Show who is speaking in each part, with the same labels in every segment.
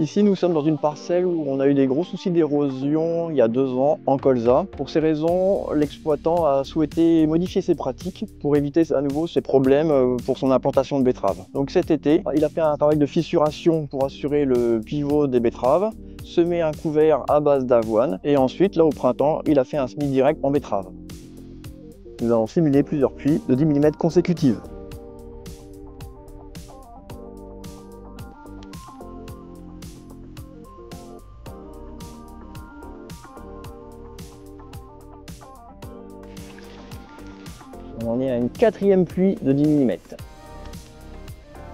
Speaker 1: Ici, nous sommes dans une parcelle où on a eu des gros soucis d'érosion il y a 2 ans en colza. Pour ces raisons, l'exploitant a souhaité modifier ses pratiques pour éviter à nouveau ces problèmes pour son implantation de betteraves. Donc cet été, il a fait un travail de fissuration pour assurer le pivot des betteraves, semé un couvert à base d'avoine et ensuite, là au printemps, il a fait un semis direct en betterave. Nous allons simuler plusieurs pluies de 10 mm consécutives. On en est à une 4e pluie de 10 mm.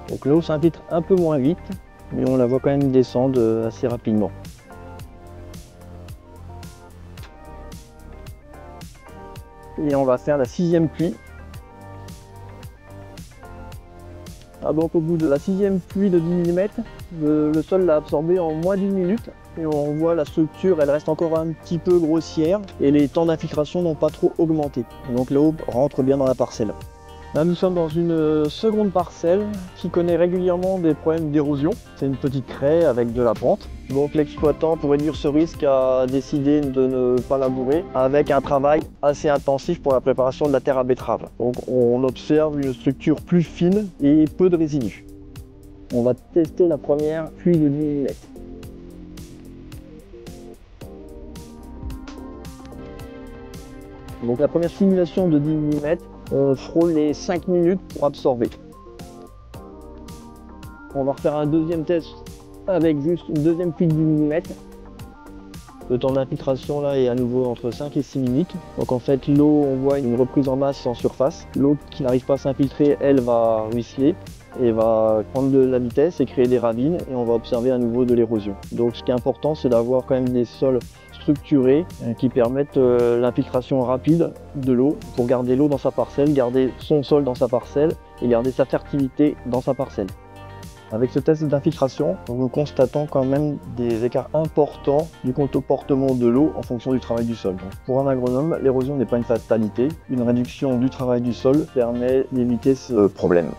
Speaker 1: Donc l'eau s'infiltre un peu moins vite, mais on la voit quand même descendre assez rapidement. Et on va faire la 6e pluie. Donc au bout de la 6e pluie de 10 mm, le sol l'a absorbé en moins d'1 minute. Et on voit la structure, elle reste encore un petit peu grossière et les temps d'infiltration n'ont pas trop augmenté. Donc l'eau rentre bien dans la parcelle. Là nous sommes dans une seconde parcelle qui connaît régulièrement des problèmes d'érosion. C'est une petite craie avec de la pente. Donc l'exploitant, pour réduire ce risque, a décidé de ne pas labourer avec un travail assez intensif pour la préparation de la terre à betterave. Donc on observe une structure plus fine et peu de résidus. On va tester la première pluie de 10 mm. Donc la première simulation de 10 mm, on frôle les 5 minutes pour absorber. On va refaire un deuxième test avec juste une deuxième pluie de 10 mm. Le temps d'infiltration là est à nouveau entre 5 et 6 minutes. Donc en fait l'eau, on voit une reprise en masse en surface. L'eau qui n'arrive pas à s'infiltrer, elle va ruisseler et va prendre de la vitesse et créer des ravines et on va observer à nouveau de l'érosion. Donc ce qui est important, c'est d'avoir quand même des sols structurés qui permettent l'infiltration rapide de l'eau pour garder l'eau dans sa parcelle, garder son sol dans sa parcelle et garder sa fertilité dans sa parcelle. Avec ce test d'infiltration, nous constatons quand même des écarts importants du comportement de l'eau en fonction du travail du sol. Donc, pour un agronome, l'érosion n'est pas une fatalité. Une réduction du travail du sol permet d'éviter ce problème.